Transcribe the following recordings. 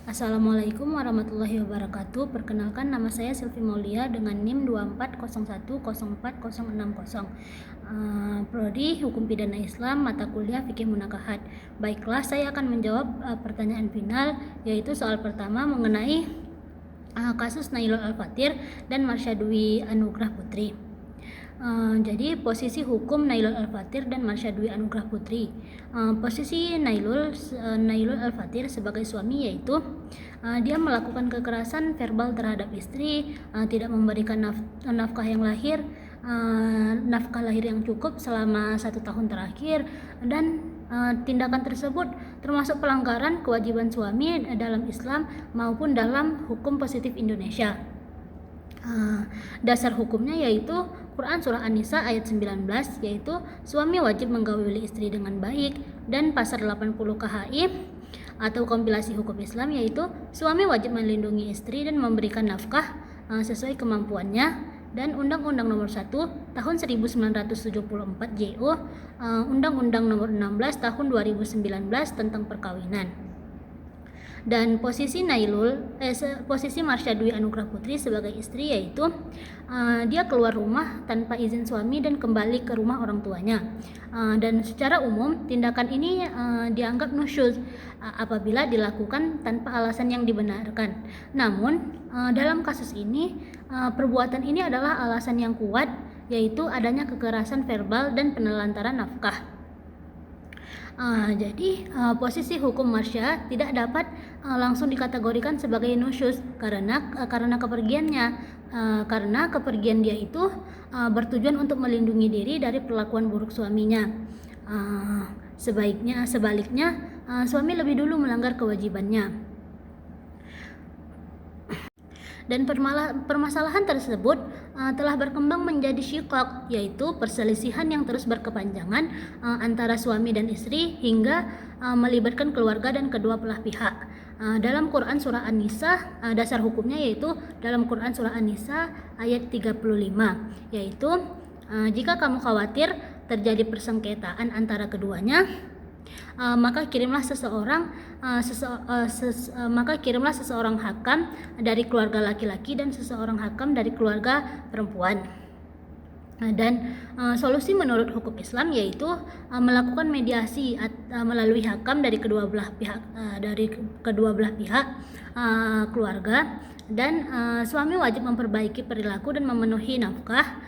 Assalamualaikum warahmatullahi wabarakatuh. Perkenalkan, nama saya Silvi Maulia dengan NIM 24010460. Prodi Hukum Pidana Islam, mata kuliah Fikih Munakahat. Baiklah, saya akan menjawab pertanyaan final, yaitu soal pertama mengenai kasus Nailul Al-Fatir dan Marsha Dwi Anugrah Putri. Jadi posisi hukum Nailul Al-Fatir dan Marsha Dwi Anugrah Putri. Posisi Nailul Al-Fatir sebagai suami yaitu dia melakukan kekerasan verbal terhadap istri, tidak memberikan nafkah lahir yang cukup selama 1 tahun terakhir, dan tindakan tersebut termasuk pelanggaran kewajiban suami dalam Islam maupun dalam hukum positif Indonesia. Dasar hukumnya yaitu Quran Surah An-Nisa ayat 19, yaitu suami wajib menggauli istri dengan baik, dan pasal 80 KHI atau kompilasi hukum Islam yaitu suami wajib melindungi istri dan memberikan nafkah sesuai kemampuannya, dan Undang-Undang Nomor 1 Tahun 1974 JO, Undang-Undang Nomor 16 Tahun 2019 tentang perkawinan. Dan posisi Marsha Dwi Anugrah Putri sebagai istri yaitu dia keluar rumah tanpa izin suami dan kembali ke rumah orang tuanya. Dan secara umum tindakan ini dianggap nusyuz apabila dilakukan tanpa alasan yang dibenarkan. Namun dalam kasus ini perbuatan ini adalah alasan yang kuat, yaitu adanya kekerasan verbal dan penelantaran nafkah. Jadi posisi hukum Marsha tidak dapat langsung dikategorikan sebagai nusyuz karena kepergiannya, karena kepergian dia itu bertujuan untuk melindungi diri dari perlakuan buruk suaminya. Sebaliknya suami lebih dulu melanggar kewajibannya. Dan permasalahan tersebut telah berkembang menjadi syiqaq, yaitu perselisihan yang terus berkepanjangan antara suami dan istri hingga melibatkan keluarga dan kedua belah pihak. Dalam Quran Surah An-Nisa, dasar hukumnya yaitu dalam Quran Surah An-Nisa ayat 35, yaitu jika kamu khawatir terjadi persengketaan antara keduanya, maka kirimlah seseorang hakam dari keluarga laki-laki dan seseorang hakam dari keluarga perempuan. Dan solusi menurut hukum Islam yaitu melakukan mediasi melalui hakam dari kedua belah pihak keluarga, dan suami wajib memperbaiki perilaku dan memenuhi nafkah.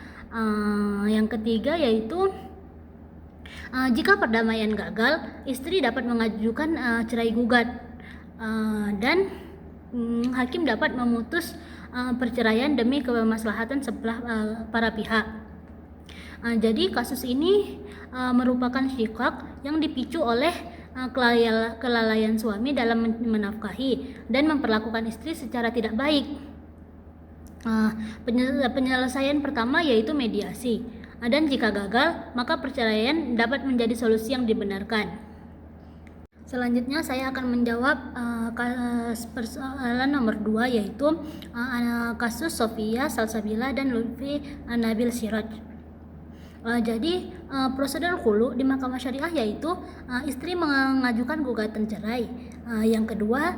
Yang ketiga yaitu jika perdamaian gagal, istri dapat mengajukan cerai gugat, dan hakim dapat memutus perceraian demi kemaslahatan para pihak. Jadi kasus ini merupakan syiqaq yang dipicu oleh kelalaian suami dalam menafkahi dan memperlakukan istri secara tidak baik. Penyelesaian pertama yaitu mediasi, dan jika gagal, maka perceraian dapat menjadi solusi yang dibenarkan. Selanjutnya saya akan menjawab persoalan nomor 2, yaitu kasus Sofia Salsabila dan Lutfi Nabil Siraj. Jadi prosedur khulu di Mahkamah Syariah yaitu istri mengajukan gugatan cerai. Yang kedua,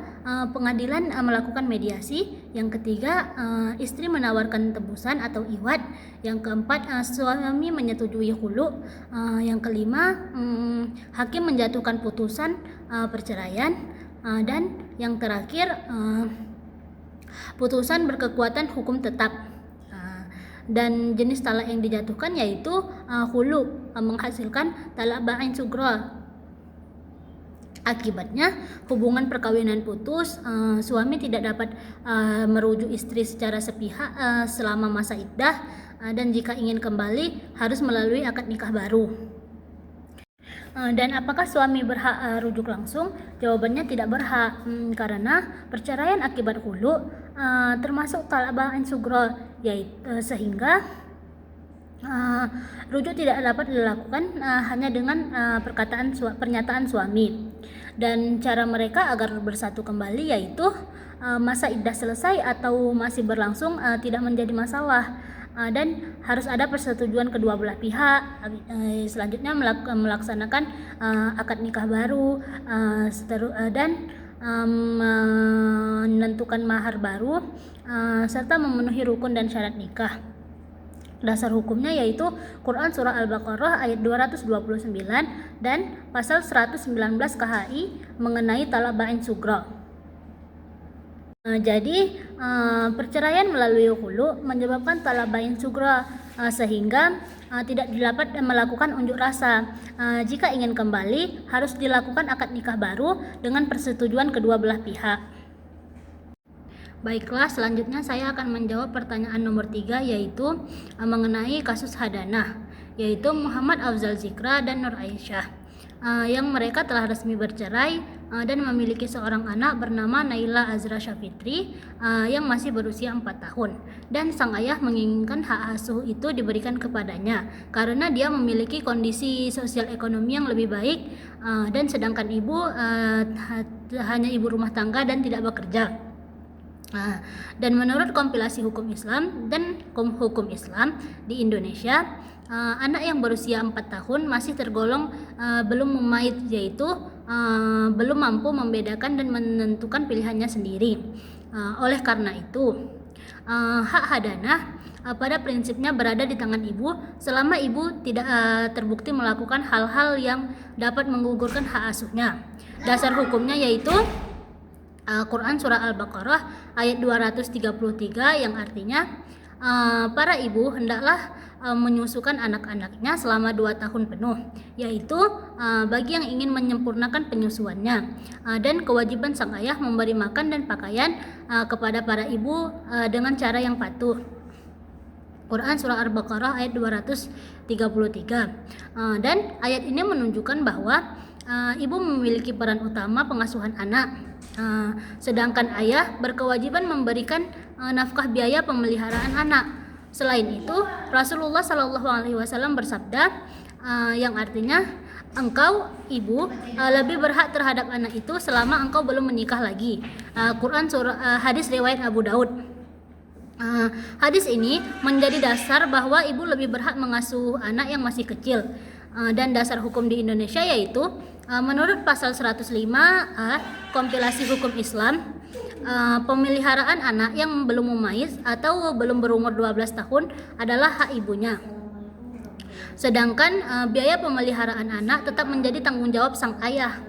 pengadilan melakukan mediasi. Yang ketiga, istri menawarkan tebusan atau iwad. Yang keempat, suami menyetujui khulu. Yang kelima, hakim menjatuhkan putusan perceraian. Dan yang terakhir, putusan berkekuatan hukum tetap. Dan jenis talak yang dijatuhkan yaitu khulu, menghasilkan talak ba'in sugra. Akibatnya hubungan perkawinan putus, suami tidak dapat merujuk istri secara sepihak selama masa iddah, dan jika ingin kembali harus melalui akad nikah baru. Dan apakah suami berhak rujuk langsung? Jawabannya tidak berhak, karena perceraian akibat khulu termasuk talak ba'in sugra, sehingga rujuk tidak dapat dilakukan hanya dengan pernyataan suami. Dan cara mereka agar bersatu kembali yaitu masa iddah selesai atau masih berlangsung tidak menjadi masalah, dan harus ada persetujuan kedua belah pihak. Selanjutnya melaksanakan akad nikah baru, dan menentukan mahar baru, serta memenuhi rukun dan syarat nikah. Dasar hukumnya yaitu Quran Surah Al-Baqarah ayat 229 dan pasal 119 KHI mengenai talak bain sugra. Jadi perceraian melalui hulu menyebabkan talak bain sugra, sehingga tidak dapat melakukan unjuk rasa. Jika ingin kembali harus dilakukan akad nikah baru dengan persetujuan kedua belah pihak. Baiklah, selanjutnya saya akan menjawab pertanyaan nomor 3, yaitu mengenai kasus hadanah, yaitu Muhammad Afzal Zikra dan Nur Aisyah, yang mereka telah resmi bercerai dan memiliki seorang anak bernama Naila Azra Syafitri yang masih berusia 4 tahun, dan sang ayah menginginkan hak asuh itu diberikan kepadanya karena dia memiliki kondisi sosial ekonomi yang lebih baik, dan sedangkan ibu hanya ibu rumah tangga dan tidak bekerja. Dan menurut kompilasi hukum Islam dan hukum Islam di Indonesia, anak yang berusia 4 tahun masih tergolong belum mumayyiz, yaitu belum mampu membedakan dan menentukan pilihannya sendiri. Oleh karena itu, hak hadanah pada prinsipnya berada di tangan ibu selama ibu tidak terbukti melakukan hal-hal yang dapat menggugurkan hak asuhnya. Dasar hukumnya yaitu Quran Surah Al-Baqarah ayat 233, yang artinya para ibu hendaklah menyusukan anak-anaknya selama 2 tahun penuh, yaitu bagi yang ingin menyempurnakan penyusuannya, dan kewajiban sang ayah memberi makan dan pakaian kepada para ibu dengan cara yang patuh. Quran Surah Al-Baqarah ayat 233. Dan ayat ini menunjukkan bahwa ibu memiliki peran utama pengasuhan anak, sedangkan ayah berkewajiban memberikan nafkah biaya pemeliharaan anak. Selain itu, Rasulullah SAW bersabda, yang artinya engkau ibu lebih berhak terhadap anak itu selama engkau belum menikah lagi. Quran Surah hadis riwayat Abu Daud. Hadis ini menjadi dasar bahwa ibu lebih berhak mengasuh anak yang masih kecil. Dan dasar hukum di Indonesia yaitu menurut pasal 105A kompilasi hukum Islam, pemeliharaan anak yang belum mumayyiz atau belum berumur 12 tahun adalah hak ibunya. Sedangkan biaya pemeliharaan anak tetap menjadi tanggung jawab sang ayah.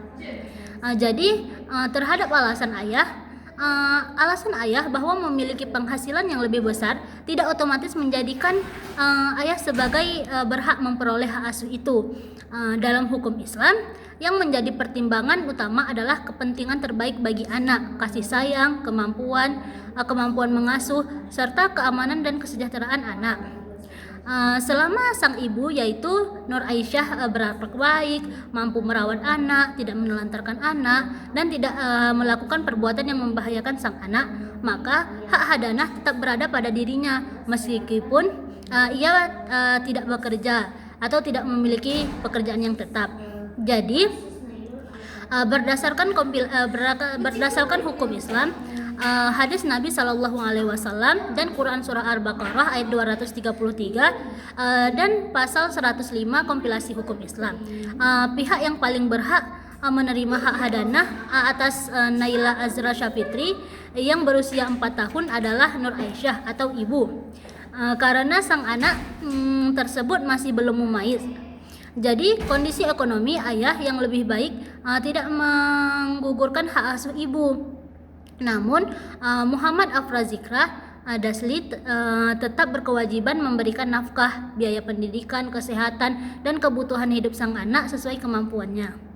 Jadi terhadap alasan ayah bahwa memiliki penghasilan yang lebih besar tidak otomatis menjadikan ayah sebagai berhak memperoleh hak asuh itu. Dalam hukum Islam, yang menjadi pertimbangan utama adalah kepentingan terbaik bagi anak, kasih sayang, kemampuan mengasuh, serta keamanan dan kesejahteraan anak. Selama sang ibu yaitu Nur Aisyah berakhlak baik, mampu merawat anak, tidak menelantarkan anak, dan tidak melakukan perbuatan yang membahayakan sang anak, maka hak hadanah tetap berada pada dirinya meskipun ia tidak bekerja atau tidak memiliki pekerjaan yang tetap. Jadi berdasarkan hukum Islam, hadis Nabi SAW dan Quran Surah Al-Baqarah ayat 233 dan pasal 105 kompilasi hukum Islam, pihak yang paling berhak menerima hak hadanah atas Naila Azra Syafitri yang berusia 4 tahun adalah Nur Aisyah atau ibu, karena sang anak tersebut masih belum mumayyiz. Jadi kondisi ekonomi ayah yang lebih baik tidak menggugurkan hak asuh ibu. Namun Muhammad Afzal Zikra Dasli tetap berkewajiban memberikan nafkah, biaya pendidikan, kesehatan, dan kebutuhan hidup sang anak sesuai kemampuannya.